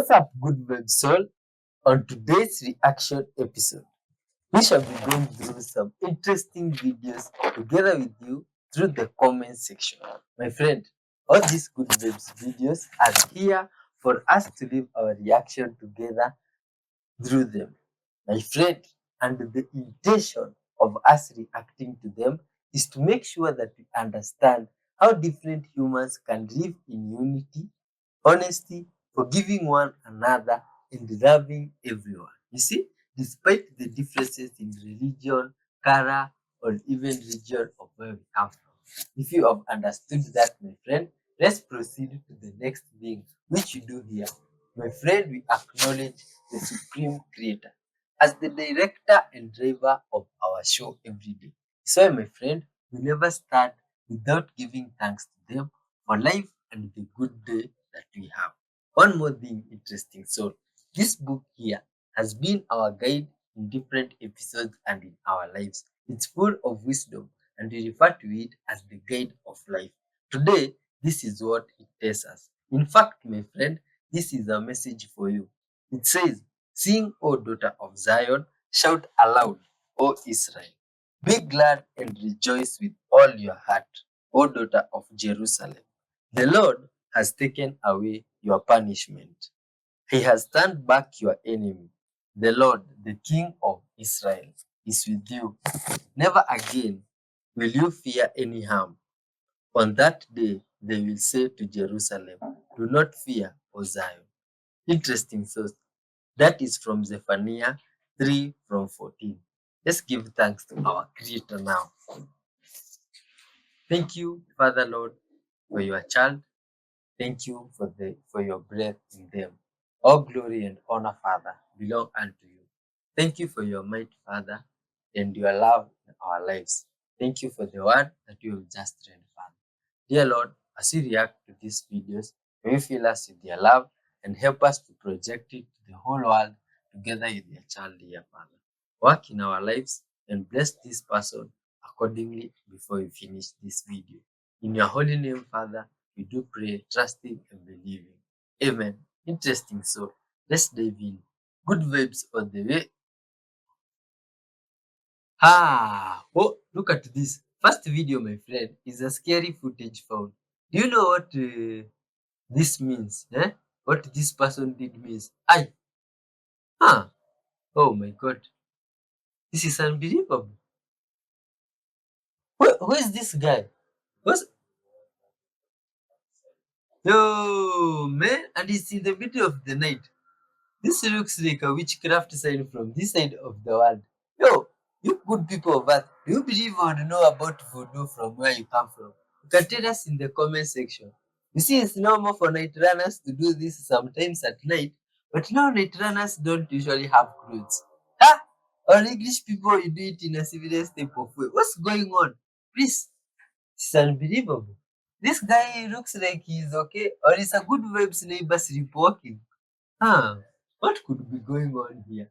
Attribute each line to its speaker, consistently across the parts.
Speaker 1: What's up, good web soul? On today's reaction episode, we shall be going through some interesting videos together with you through the comment section. My friend, all these good webs videos are here for us to leave our reaction together through them. My friend, and the intention of us reacting to them is to make sure that we understand how different humans can live in unity, honesty, forgiving one another, and loving everyone. You see, despite the differences in religion, color, or even region of where we come from. If you have understood that, my friend, let's proceed to the next thing which you do here. My friend, we acknowledge the Supreme Creator as the director and driver of our show every day. So, my friend, we never start without giving thanks to them for life and the good day that we have. One more thing interesting. So, this book here has been our guide in different episodes and in our lives. It's full of wisdom, and we refer to it as the guide of life. Today, this is what it tells us. In fact, my friend, this is a message for you. It says, "Sing, O daughter of Zion, shout aloud, O Israel. Be glad and rejoice with all your heart, O daughter of Jerusalem. The Lord has taken away your punishment. He has turned back your enemy. The Lord, the King of Israel, is with you. Never again will you fear any harm. On that day, they will say to Jerusalem, do not fear, O Zion." Interesting source. That is from Zephaniah 3 from 14. Let's give thanks to our Creator now. Thank you, Father Lord, for your child. Thank you for your breath in them. All glory and honor, Father, belong unto you. Thank you for your might, Father, and your love in our lives. Thank you for the word that you have just read, Father. Dear Lord, as we react to these videos, may you fill us with your love and help us to project it to the whole world together with your child, dear Father. Work in our lives and bless this person accordingly before we finish this video. In your holy name, Father, we do pray, trusting and believing. Amen. Interesting. So let's dive in. Good vibes on the way. Oh, look at this. First video, my friend, is a scary footage found. Do you know what this means? What this person did means? Ah, oh my God. This is unbelievable. Who is this guy? What's, yo, man, and it's in the middle of the night. This looks like a witchcraft sign from this side of the world. Yo, you good people of Earth, do you believe or know about voodoo from where you come from? You can tell us in the comment section. You see, it's normal for night runners to do this sometimes at night, but now night runners don't usually have clothes. Huh? Or English people, you do it in a civilized type of way. What's going on? Please, it's unbelievable. This guy looks like he's okay, or is a good vibes neighbor sleepwalking. Huh? What could be going on here?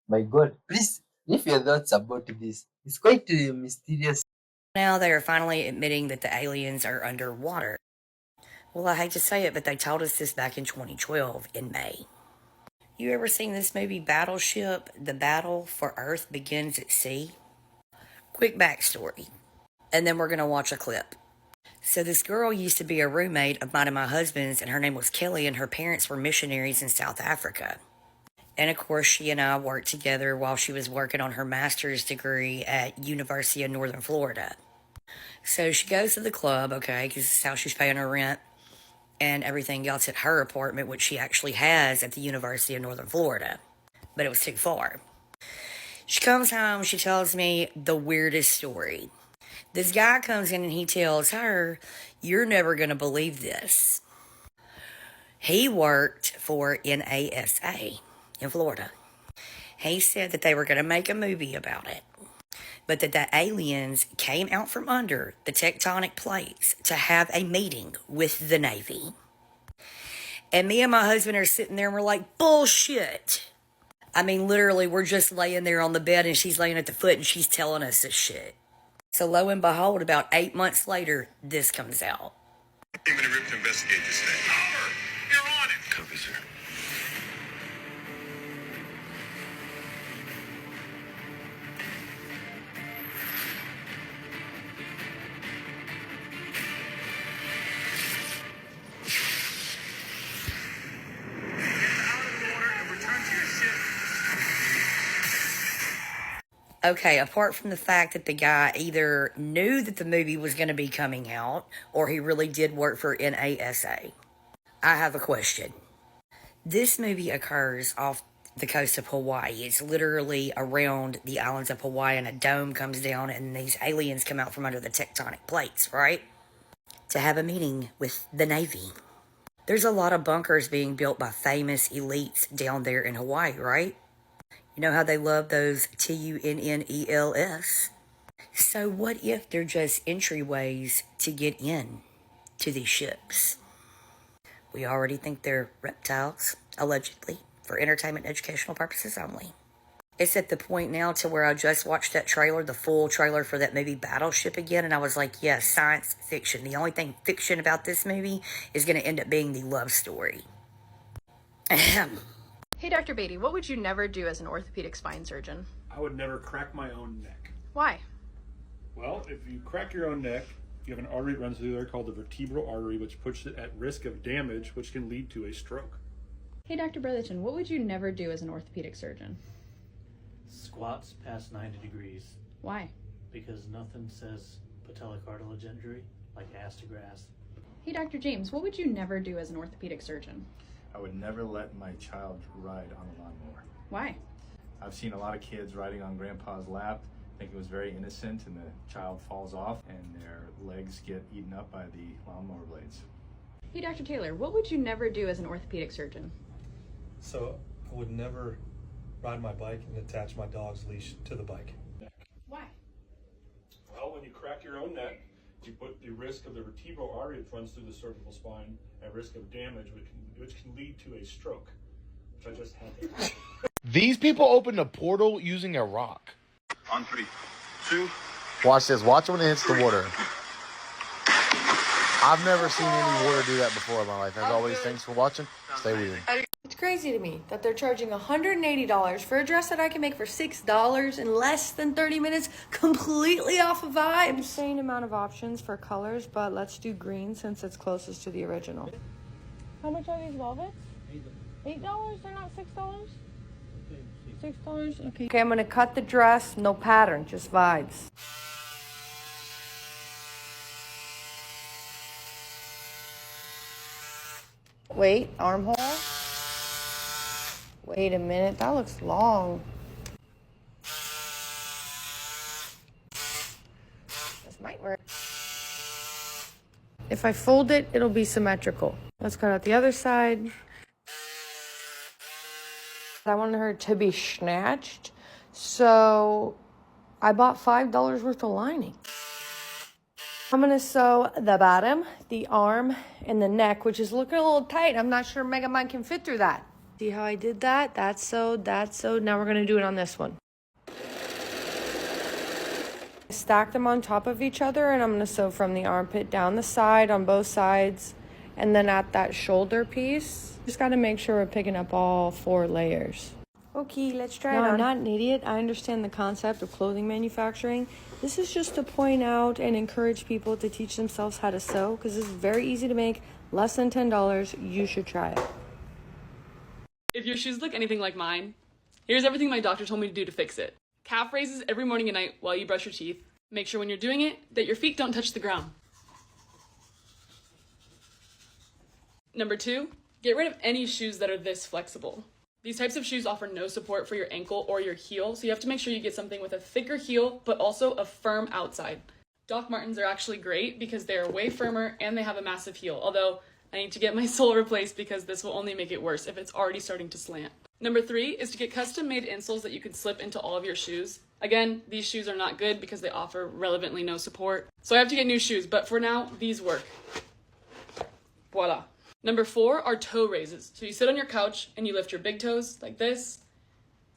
Speaker 1: My God, please leave your thoughts about this. It's quite mysterious.
Speaker 2: Now they are finally admitting that the aliens are underwater. Well, I hate to say it, but they told us this back in 2012 in May. You ever seen this movie Battleship? The battle for Earth begins at sea? Quick backstory, and then we're going to watch a clip. So, this girl used to be a roommate of mine and my husband's, and her name was Kelly, and her parents were missionaries in South Africa. And of course, she and I worked together while she was working on her master's degree at University of Northern Florida. So she goes to the club, okay, because this is how she's paying her rent and everything else at her apartment, which she actually has at the University of Northern Florida. But it was too far. She comes home, she tells me the weirdest story. This guy comes in and he tells her, "You're never going to believe this." He worked for NASA in Florida. He said that they were going to make a movie about it, but that the aliens came out from under the tectonic plates to have a meeting with the Navy. And me and my husband are sitting there and we're like, bullshit. I mean, literally, we're just laying there on the bed and she's laying at the foot and she's telling us this shit. So lo and behold, about 8 months later, this comes out.
Speaker 3: Came in a group to investigate this thing. Over. You're on it. Copy, sir.
Speaker 2: Okay, apart from the fact that the guy either knew that the movie was going to be coming out or he really did work for NASA, I have a question. This movie occurs off the coast of Hawaii. It's literally around the islands of Hawaii, and a dome comes down, and these aliens come out from under the tectonic plates, right? To have a meeting with the Navy. There's a lot of bunkers being built by famous elites down there in Hawaii, right? You know how they love those TUNNELS? So what if they're just entryways to get in to these ships? We already think they're reptiles, allegedly, for entertainment and educational purposes only. It's at the point now to where I just watched that trailer, the full trailer for that movie Battleship again, and I was like, yes, science fiction. The only thing fiction about this movie is going to end up being the love story. Ahem.
Speaker 3: Hey, Dr. Beatty, what would you never do as an orthopedic spine surgeon?
Speaker 4: I would never crack my own neck.
Speaker 3: Why?
Speaker 4: Well, if you crack your own neck, you have an artery that runs through there called the vertebral artery, which puts it at risk of damage, which can lead to a stroke.
Speaker 3: Hey, Dr. Brotherton, what would you never do as an orthopedic surgeon?
Speaker 5: Squats past 90 degrees.
Speaker 3: Why?
Speaker 5: Because nothing says patellocartilage injury like ass to grass.
Speaker 3: Hey, Dr. James, what would you never do as an orthopedic surgeon?
Speaker 6: I would never let my child ride on a lawnmower.
Speaker 3: Why?
Speaker 6: I've seen a lot of kids riding on grandpa's lap, think it was very innocent, and the child falls off and their legs get eaten up by the lawnmower blades.
Speaker 3: Hey, Dr. Taylor, what would you never do as an orthopedic surgeon?
Speaker 7: So I would never ride my bike and attach my dog's leash to the bike.
Speaker 3: Why?
Speaker 4: Well, when you crack your own neck, you put the risk of the vertebral artery that runs through the cervical spine at risk of damage, which can lead to a stroke, which I just had there.
Speaker 8: These people opened a portal using a rock.
Speaker 9: On 3, 2.
Speaker 8: Watch this. Watch when it hits the water. I've never seen any water do that before in my life. As always, thanks for watching. Stay weird.
Speaker 10: It's crazy to me that they're charging $180 for a dress that I can make for $6 in less than 30 minutes, completely off of vibes.
Speaker 11: Insane amount of options for colors, but let's do green since it's closest to the original. How much are these velvets? $8? They're not $6? $6? Okay. Okay, I'm gonna cut the dress. No pattern, just vibes. Wait, armhole. Wait a minute, that looks long. This might work. If I fold it, it'll be symmetrical. Let's cut out the other side. I wanted her to be snatched, so I bought $5 worth of lining. I'm gonna sew the bottom, the arm, and the neck, which is looking a little tight. I'm not sure Megamind can fit through that. See how I did that? That's sewed, that's sewed. Now we're gonna do it on this one. Stack them on top of each other, and I'm gonna sew from the armpit down the side on both sides, and then at that shoulder piece. Just gotta make sure we're picking up all 4 layers. Okay, let's try it on. I'm not an idiot. I understand the concept of clothing manufacturing. This is just to point out and encourage people to teach themselves how to sew, because this is very easy to make, less than $10. You should try it.
Speaker 12: If your shoes look anything like mine, here's everything my doctor told me to do to fix it. Calf raises every morning and night while you brush your teeth. Make sure when you're doing it that your feet don't touch the ground. Number 2, get rid of any shoes that are this flexible. These types of shoes offer no support for your ankle or your heel, so you have to make sure you get something with a thicker heel, but also a firm outside. Doc Martens are actually great because they are way firmer and they have a massive heel, although I need to get my sole replaced because this will only make it worse if it's already starting to slant. Number 3 is to get custom-made insoles that you can slip into all of your shoes. Again, these shoes are not good because they offer relevantly no support, so I have to get new shoes, but for now, these work. Voila. Number 4 are toe raises. So you sit on your couch and you lift your big toes like this,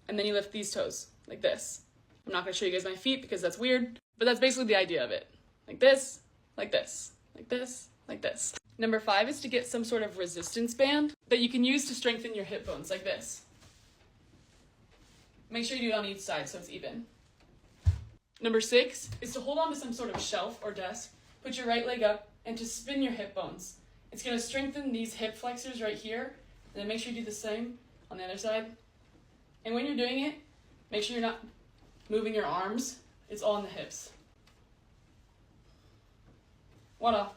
Speaker 12: and then you lift these toes like this. I'm not gonna show you guys my feet because that's weird, but that's basically the idea of it. Like this, like this, like this, like this. Number 5 is to get some sort of resistance band that you can use to strengthen your hip bones like this. Make sure you do it on each side so it's even. Number 6 is to hold on to some sort of shelf or desk, put your right leg up, and to spin your hip bones. It's going to strengthen these hip flexors right here, and then make sure you do the same on the other side. And when you're doing it, make sure you're not moving your arms. It's all in the hips. Voila.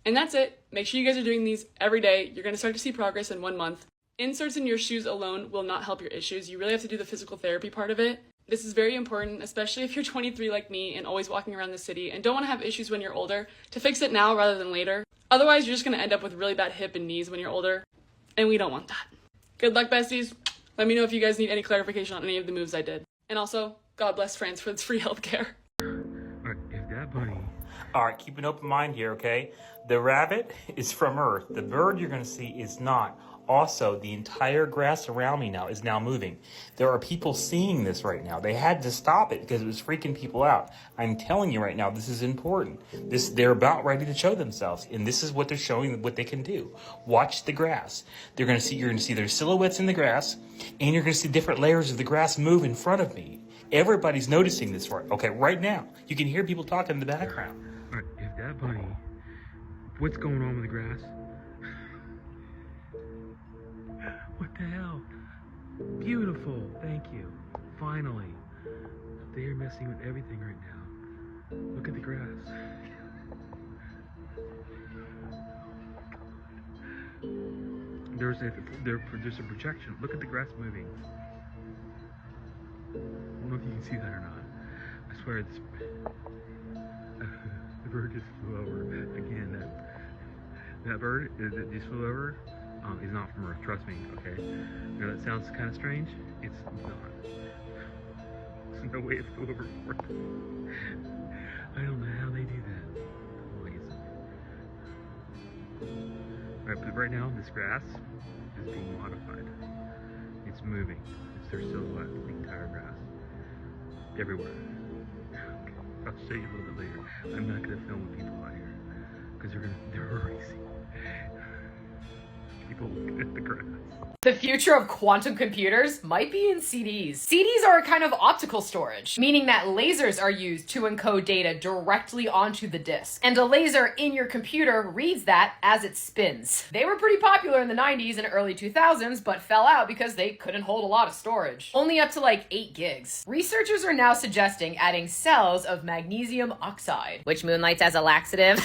Speaker 12: And that's it. Make sure you guys are doing these every day. You're going to start to see progress in 1 month. Inserts in your shoes alone will not help your issues. You really have to do the physical therapy part of it. This is very important, especially if you're 23 like me and always walking around the city and don't want to have issues when you're older, to fix it now rather than later. Otherwise, you're just going to end up with really bad hip and knees when you're older, and we don't want that. Good luck, besties. Let me know if you guys need any clarification on any of the moves I did. And also, God bless France for its free healthcare.
Speaker 13: Alright, if that bunny...
Speaker 14: Alright, keep an open mind here, okay? The rabbit is from Earth. The bird you're going to see is not. Also, the entire grass around me now is now moving. There are people seeing this right now. They had to stop it because it was freaking people out. I'm telling you right now, this is important. They're about ready to show themselves, and this is what they're showing, what they can do. Watch the grass. You're going to see their silhouettes in the grass, and you're going to see different layers of the grass move in front of me. Everybody's noticing this right now. You can hear people talking in the background.
Speaker 13: Alright, if that bunny... What's going on with the grass? What the hell? Beautiful, thank you. Finally. They are messing with everything right now. Look at the grass. There's a projection. Look at the grass moving. I don't know if you can see that or not. I swear it's... the bird just flew over. Again, that bird that just flew over is not from Earth, trust me, okay? I know that sounds kind of strange. It's not. There's no way it flew over Earth. I don't know how they do that. Alright, but right now, this grass is being modified. It's moving. It's their silhouette, the entire grass. Everywhere. Okay, I'll show you a little bit later. I'm not going to film with people out here, because they're already seeing people looking at the grass.
Speaker 15: The future of quantum computers might be in CDs. CDs are a kind of optical storage, meaning that lasers are used to encode data directly onto the disk. And a laser in your computer reads that as it spins. They were pretty popular in the 90s and early 2000s, but fell out because they couldn't hold a lot of storage. Only up to like 8 gigs. Researchers are now suggesting adding cells of magnesium oxide, which moonlights as a laxative.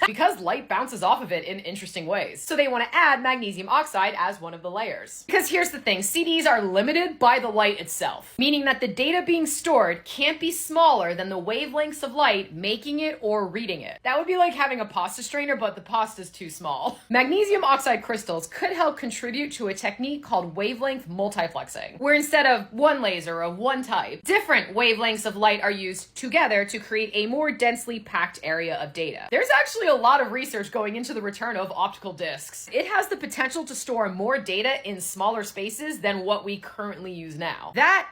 Speaker 15: Because light bounces off of it in interesting ways. So they want to add magnesium oxide as one of the layers. Because here's the thing, CDs are limited by the light itself, meaning that the data being stored can't be smaller than the wavelengths of light making it or reading it. That would be like having a pasta strainer, but the pasta's too small. Magnesium oxide crystals could help contribute to a technique called wavelength multiplexing, where instead of one laser of one type, different wavelengths of light are used together to create a more densely packed area of data. There's actually a lot of research going into the return of optical discs. It has the potential to store more data in smaller spaces than what we currently use now. That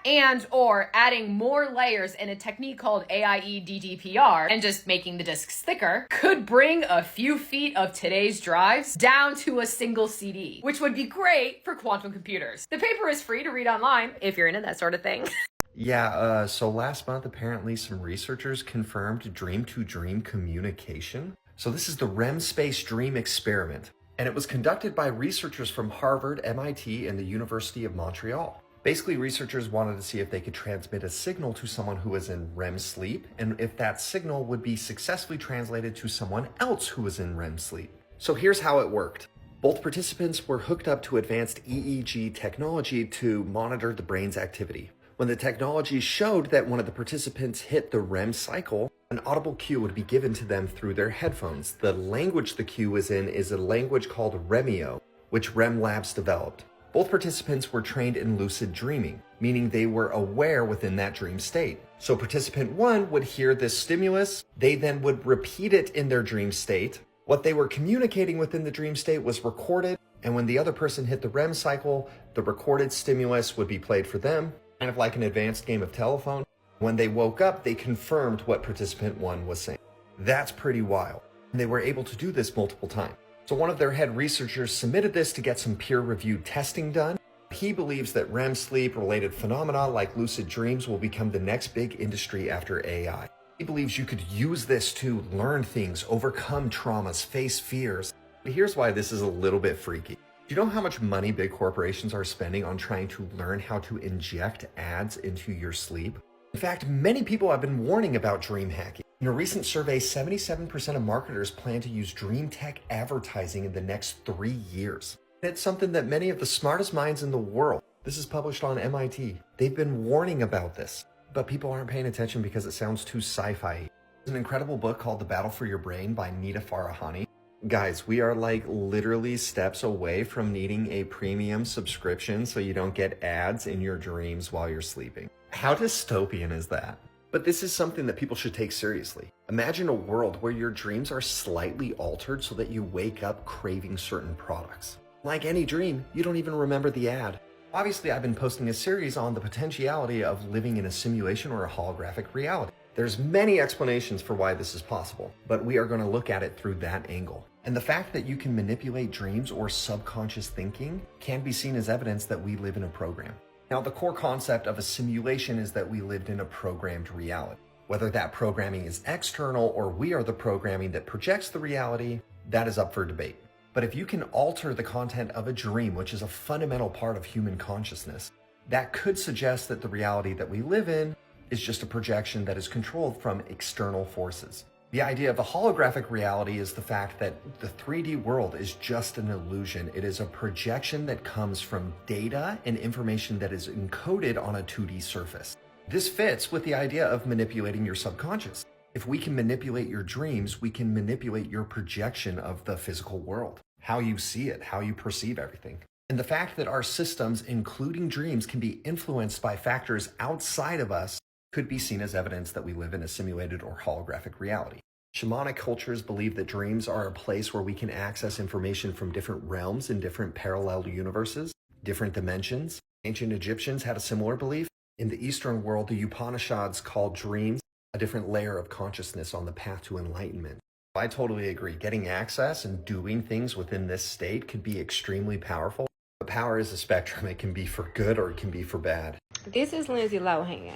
Speaker 15: or adding more layers in a technique called AIE DDPR and just making the discs thicker could bring a few feet of today's drives down to a single CD, which would be great for quantum computers. The paper is free to read online if you're into that sort of thing.
Speaker 16: Yeah, so last month apparently some researchers confirmed dream-to-dream communication. So this is the REM space dream experiment, and it was conducted by researchers from Harvard, MIT, and the University of Montreal. Basically, researchers wanted to see if they could transmit a signal to someone who was in REM sleep, and if that signal would be successfully translated to someone else who was in REM sleep. So here's how it worked. Both participants were hooked up to advanced EEG technology to monitor the brain's activity. When the technology showed that one of the participants hit the REM cycle, an audible cue would be given to them through their headphones. The language the cue is in is a language called Remio, which REM Labs developed. Both participants were trained in lucid dreaming, meaning they were aware within that dream state. So participant 1 would hear this stimulus, they then would repeat it in their dream state. What they were communicating within the dream state was recorded, and when the other person hit the REM cycle, the recorded stimulus would be played for them, kind of like an advanced game of telephone. When they woke up, they confirmed what participant 1 was saying. That's pretty wild. And they were able to do this multiple times. So one of their head researchers submitted this to get some peer-reviewed testing done. He believes that REM sleep-related phenomena like lucid dreams will become the next big industry after AI. He believes you could use this to learn things, overcome traumas, face fears. But here's why this is a little bit freaky. Do you know how much money big corporations are spending on trying to learn how to inject ads into your sleep? In fact, many people have been warning about dream hacking. In a recent survey, 77% of marketers plan to use dream tech advertising in the next 3 years. It's something that many of the smartest minds in the world, this is published on MIT, they've been warning about this, but people aren't paying attention because it sounds too sci-fi. There's an incredible book called The Battle for Your Brain by Nita Farahani. Guys, we are like literally steps away from needing a premium subscription so you don't get ads in your dreams while you're sleeping. How dystopian is that? But this is something that people should take seriously. Imagine a world where your dreams are slightly altered so that you wake up craving certain products. Like any dream, you don't even remember the ad. Obviously, I've been posting a series on the potentiality of living in a simulation or a holographic reality. There's many explanations for why this is possible, but we are going to look at it through that angle. And the fact that you can manipulate dreams or subconscious thinking can be seen as evidence that we live in a program. Now, the core concept of a simulation is that we lived in a programmed reality. Whether that programming is external or we are the programming that projects the reality, that is up for debate. But if you can alter the content of a dream, which is a fundamental part of human consciousness, that could suggest that the reality that we live in is just a projection that is controlled from external forces. The idea of a holographic reality is the fact that the 3D world is just an illusion. It is a projection that comes from data and information that is encoded on a 2D surface. This fits with the idea of manipulating your subconscious. If we can manipulate your dreams, we can manipulate your projection of the physical world, how you see it, how you perceive everything. And the fact that our systems, including dreams, can be influenced by factors outside of us could be seen as evidence that we live in a simulated or holographic reality. Shamanic cultures believe that dreams are a place where we can access information from different realms in different parallel universes, different dimensions. Ancient Egyptians had a similar belief. In the Eastern world, the Upanishads called dreams a different layer of consciousness on the path to enlightenment. I totally agree. Getting access and doing things within this state could be extremely powerful. But power is a spectrum. It can be for good or it can be for bad.
Speaker 17: This is Lindsay Lohan.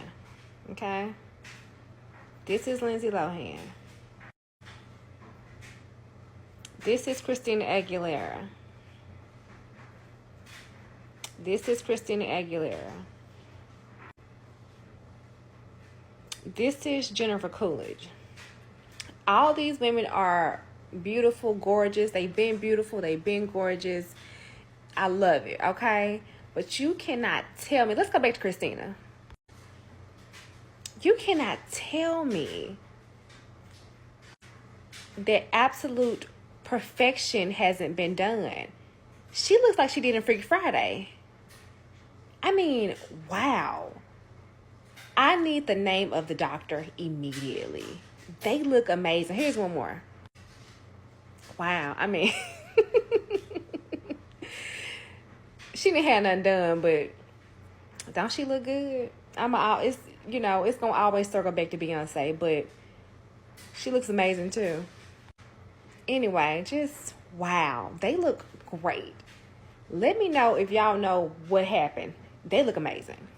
Speaker 17: Okay? This is Lindsay Lohan. This is Christina Aguilera. This is Christina Aguilera. This is Jennifer Coolidge. All these women are beautiful, gorgeous. They've been beautiful. They've been gorgeous. I love it, okay? But you cannot tell me. Let's go back to Christina. You cannot tell me that absolute perfection hasn't been done. She looks like she did in Freaky Friday. I mean, wow. I need the name of the doctor immediately. They look amazing. Here's one more. Wow. I mean, she didn't have nothing done, but don't she look good? It's gonna always circle back to Beyonce, but she looks amazing too. Anyway, just wow. They look great. Let me know if y'all know what happened. They look amazing.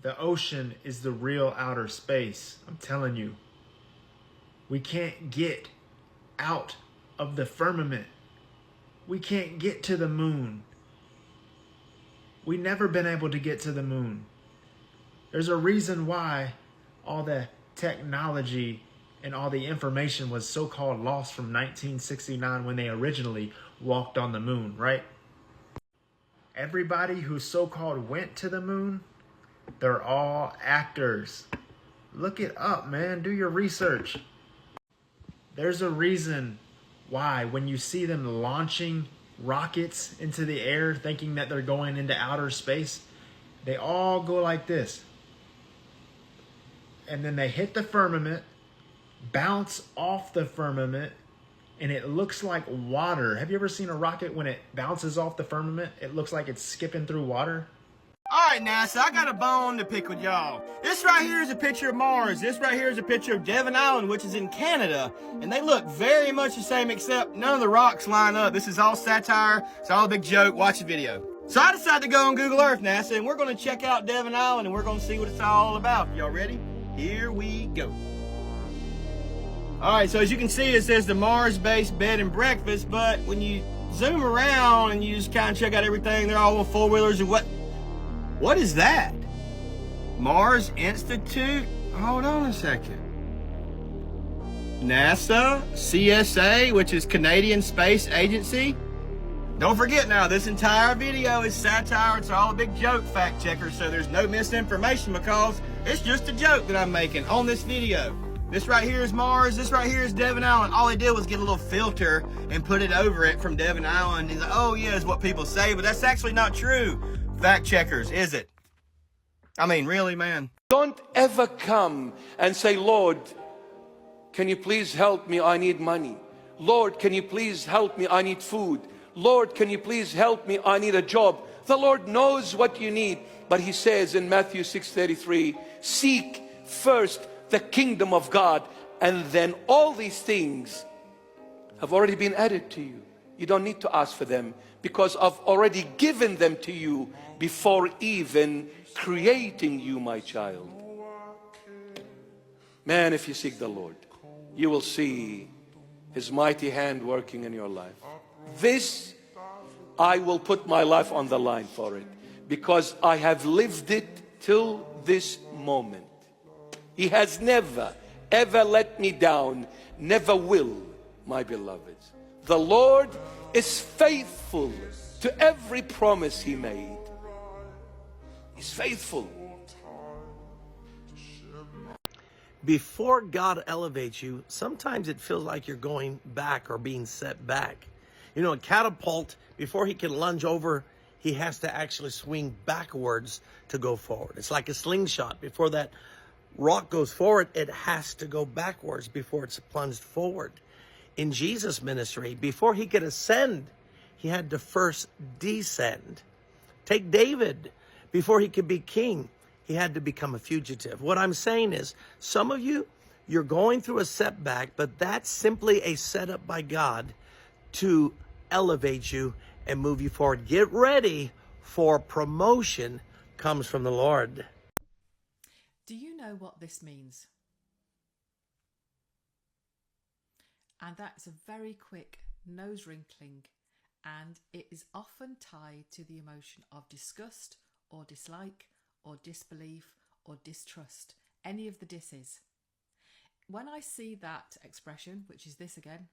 Speaker 18: The ocean is the real outer space. I'm telling you. We can't get out of the firmament. We can't get to the moon. We've never been able to get to the moon. There's a reason why all the technology and all the information was so-called lost from 1969 when they originally walked on the moon, right? Everybody who so-called went to the moon, they're all actors. Look it up, man. Do your research. There's a reason why when you see them launching rockets into the air thinking that they're going into outer space, they all go like this. And then they hit the firmament, bounce off the firmament, and it looks like water. Have you ever seen a rocket when it bounces off the firmament? It looks like it's skipping through water.
Speaker 19: All right, NASA, I got a bone to pick with y'all. This right here is a picture of Mars. This right here is a picture of Devon Island, which is in Canada. And they look very much the same, except none of the rocks line up. This is all satire. It's all a big joke. Watch the video. So I decided to go on Google Earth, NASA, and we're going to check out Devon Island, and we're going to see what it's all about. Y'all ready? Here we go. All right, so as you can see, it says the Mars-based bed and breakfast, but when you zoom around and you just kind of check out everything. They're all on four-wheelers and what is that? Mars Institute? Hold on a second. NASA, CSA, which is Canadian Space Agency. Don't forget now, this entire video is satire. It's all a big joke, fact checker, so there's no misinformation because it's just a joke that I'm making on this video. This right here is Mars, this right here is Devon Island. All they did was get a little filter and put it over it from Devon Island. He's like, oh yeah, is what people say, but that's actually not true. Fact checkers, is it? I mean, really, man?
Speaker 20: Don't ever come and say, Lord, can you please help me? I need money. Lord, can you please help me? I need food. Lord, can you please help me? I need a job. The Lord knows what you need. But he says in Matthew 6:33, seek first the kingdom of God, and then all these things have already been added to you. You don't need to ask for them because I've already given them to you before even creating you, my child. Man, if you seek the Lord, you will see his mighty hand working in your life. This, I will put my life on the line for it because I have lived it till this moment. He has never, ever let me down, never will, my beloveds. The Lord is faithful to every promise he made. He's faithful.
Speaker 21: Before God elevates you, sometimes it feels like you're going back or being set back. You know, a catapult, before he can lunge over, he has to actually swing backwards to go forward. It's like a slingshot. Before that rock goes forward, it has to go backwards before it's plunged forward. In Jesus' ministry, before he could ascend, he had to first descend. Take David. Before he could be king, he had to become a fugitive. What I'm saying is, some of you, you're going through a setback, but that's simply a setup by God to elevate you and move you forward. Get ready for promotion comes from the Lord.
Speaker 22: Do you know what this means? And that's a very quick nose wrinkling, and it is often tied to the emotion of disgust or dislike or disbelief or distrust, any of the disses. When I see that expression, which is this again,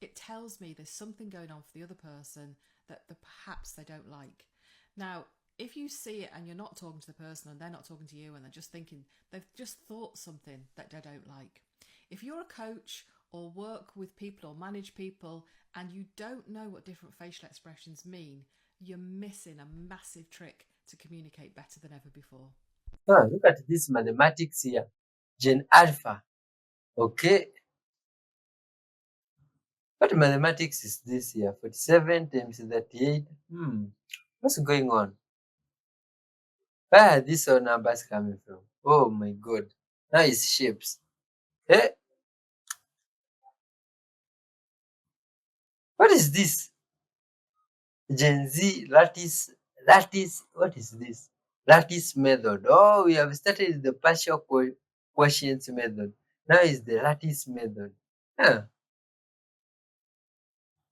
Speaker 22: it tells me there's something going on for the other person that perhaps they don't like. Now, if you see it and you're not talking to the person and they're not talking to you and they're just thinking, they've just thought something that they don't like. If you're a coach or work with people or manage people and you don't know what different facial expressions mean, you're missing a massive trick to communicate better than ever before.
Speaker 1: Look at this mathematics here. Gen Alpha. Okay. What mathematics is this here? 47 times 38. What's going on? Where are these all numbers coming from? Oh my God. Now it's shapes. Eh? What is this? Gen Z lattice, what is this? Lattice method. Oh, we have started the partial quotient method. Now is the lattice method. Huh.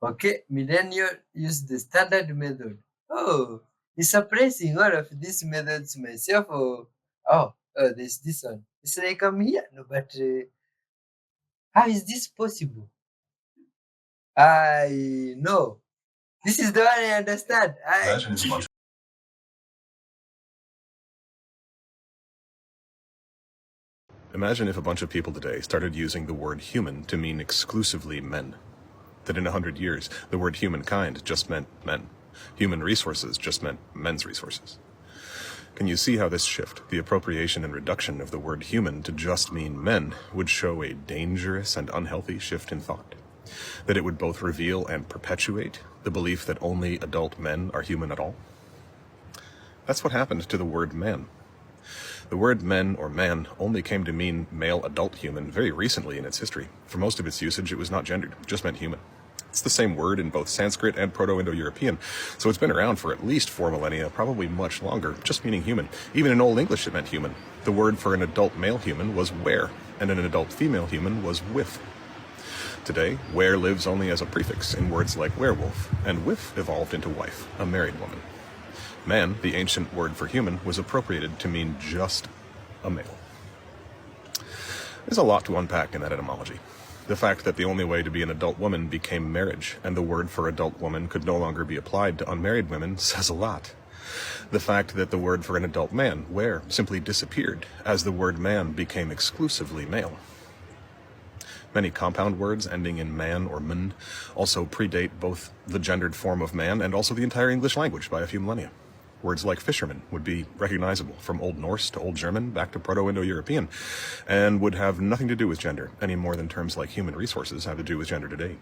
Speaker 1: Okay, millennial use the standard method. Oh, it's surprising all of these methods myself. Oh, there's this one. It's like I'm here. No, but how is this possible? I know. This is the one I understand.
Speaker 23: Imagine if a bunch of people today started using the word human to mean exclusively men. That in 100 years, the word humankind just meant men. Human resources just meant men's resources. Can you see how this shift, the appropriation and reduction of the word human to just mean men, would show a dangerous and unhealthy shift in thought? That it would both reveal and perpetuate the belief that only adult men are human at all? That's what happened to the word man. The word men or man only came to mean male adult human very recently in its history. For most of its usage, it was not gendered, it just meant human. It's the same word in both Sanskrit and Proto-Indo-European, so it's been around for at least 4 millennia, probably much longer, just meaning human. Even in Old English, it meant human. The word for an adult male human was were, and an adult female human was with. Today, were lives only as a prefix in words like werewolf, and wif evolved into wife, a married woman. Man, the ancient word for human, was appropriated to mean just a male. There's a lot to unpack in that etymology. The fact that the only way to be an adult woman became marriage, and the word for adult woman could no longer be applied to unmarried women, says a lot. The fact that the word for an adult man, were, simply disappeared, as the word man became exclusively male. Many compound words ending in man or mun also predate both the gendered form of man and also the entire English language by a few millennia. Words like fisherman would be recognizable from Old Norse to Old German back to Proto-Indo-European, and would have nothing to do with gender, any more than terms like human resources have to do with gender today.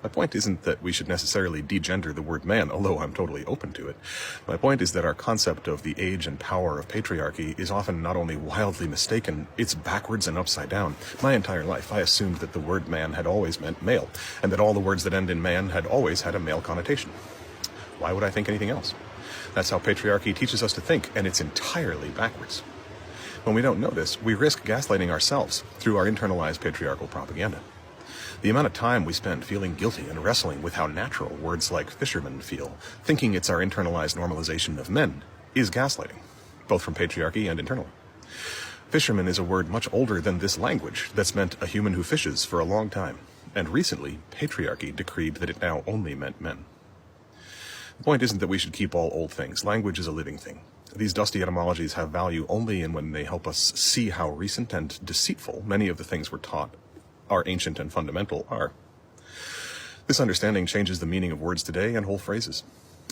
Speaker 23: My point isn't that we should necessarily degender the word man, although I'm totally open to it. My point is that our concept of the age and power of patriarchy is often not only wildly mistaken, it's backwards and upside down. My entire life, I assumed that the word man had always meant male, and that all the words that end in man had always had a male connotation. Why would I think anything else? That's how patriarchy teaches us to think, and it's entirely backwards. When we don't know this, we risk gaslighting ourselves through our internalized patriarchal propaganda. The amount of time we spend feeling guilty and wrestling with how natural words like fisherman feel, thinking it's our internalized normalization of men, is gaslighting, both from patriarchy and internally. Fisherman is a word much older than this language that's meant a human who fishes for a long time, and recently, patriarchy decreed that it now only meant men. The point isn't that we should keep all old things. Language is a living thing. These dusty etymologies have value only in when they help us see how recent and deceitful many of the things we're taught are ancient and fundamental are. This understanding changes the meaning of words today and whole phrases.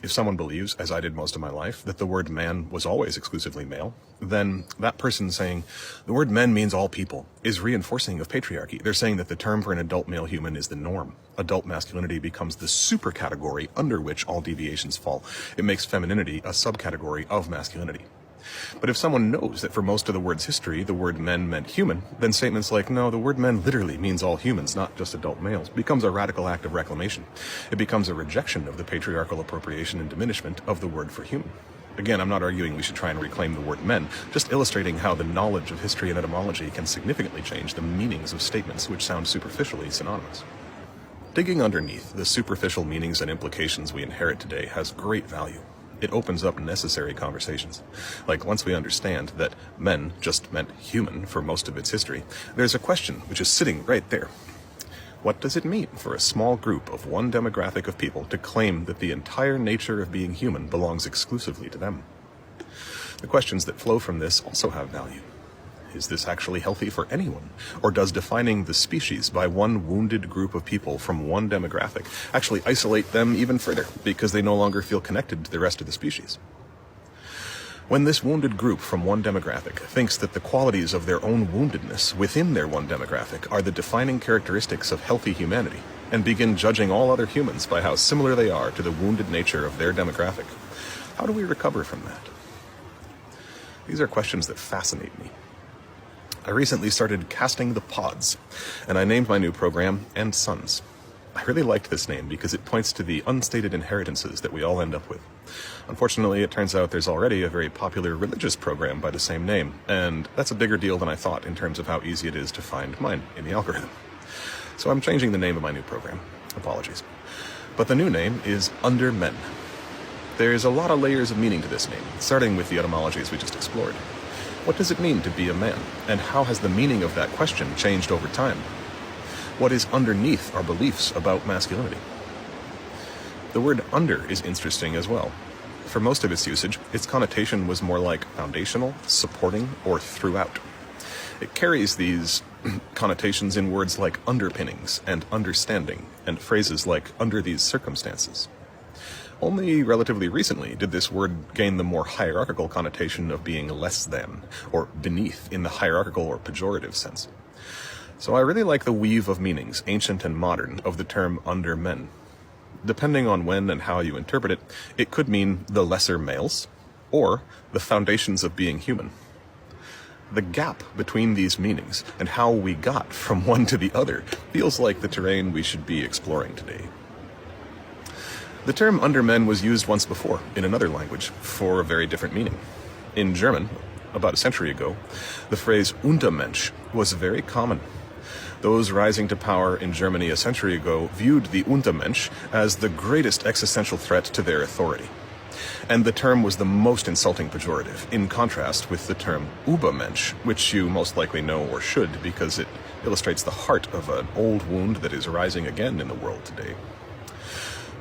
Speaker 23: If someone believes, as I did most of my life, that the word man was always exclusively male, then that person saying, the word men means all people, is reinforcing of patriarchy. They're saying that the term for an adult male human is the norm. Adult masculinity becomes the super category under which all deviations fall. It makes femininity a subcategory of masculinity. But if someone knows that for most of the word's history, the word men meant human, then statements like, no, the word men literally means all humans, not just adult males, becomes a radical act of reclamation. It becomes a rejection of the patriarchal appropriation and diminishment of the word for human. Again, I'm not arguing we should try and reclaim the word men, just illustrating how the knowledge of history and etymology can significantly change the meanings of statements which sound superficially synonymous. Digging underneath the superficial meanings and implications we inherit today has great value. It opens up necessary conversations. Like, once we understand that men just meant human for most of its history, there's a question which is sitting right there. What does it mean for a small group of one demographic of people to claim that the entire nature of being human belongs exclusively to them? The questions that flow from this also have value. Is this actually healthy for anyone? Or does defining the species by one wounded group of people from one demographic actually isolate them even further because they no longer feel connected to the rest of the species? When this wounded group from one demographic thinks that the qualities of their own woundedness within their one demographic are the defining characteristics of healthy humanity, and begin judging all other humans by how similar they are to the wounded nature of their demographic, how do we recover from that? These are questions that fascinate me. I recently started casting the pods, and I named my new program And Sons. I really liked this name because it points to the unstated inheritances that we all end up with. Unfortunately, it turns out there's already a very popular religious program by the same name, and that's a bigger deal than I thought in terms of how easy it is to find mine in the algorithm. So I'm changing the name of my new program. Apologies. But the new name is Under Men. There's a lot of layers of meaning to this name, starting with the etymologies we just explored. What does it mean to be a man, and how has the meaning of that question changed over time? What is underneath our beliefs about masculinity? The word under is interesting as well. For most of its usage, its connotation was more like foundational, supporting, or throughout. It carries these connotations in words like underpinnings and understanding, and phrases like under these circumstances. Only relatively recently did this word gain the more hierarchical connotation of being less than, or beneath in the hierarchical or pejorative sense. So I really like the weave of meanings, ancient and modern, of the term under men. Depending on when and how you interpret it, it could mean the lesser males, or the foundations of being human. The gap between these meanings and how we got from one to the other feels like the terrain we should be exploring today. The term under men was used once before in another language for a very different meaning. In German, about a century ago, the phrase Untermensch was very common. Those rising to power in Germany a century ago viewed the Untermensch as the greatest existential threat to their authority. And the term was the most insulting pejorative, in contrast with the term Übermensch, which you most likely know or should because it illustrates the heart of an old wound that is rising again in the world today.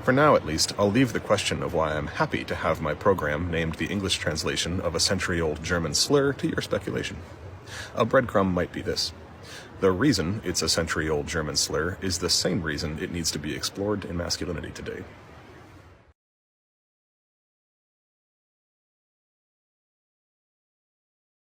Speaker 23: For now, at least, I'll leave the question of why I'm happy to have my program named the English translation of a century-old German slur to your speculation. A breadcrumb might be this. The reason it's a century-old German slur is the same reason it needs to be explored in masculinity today.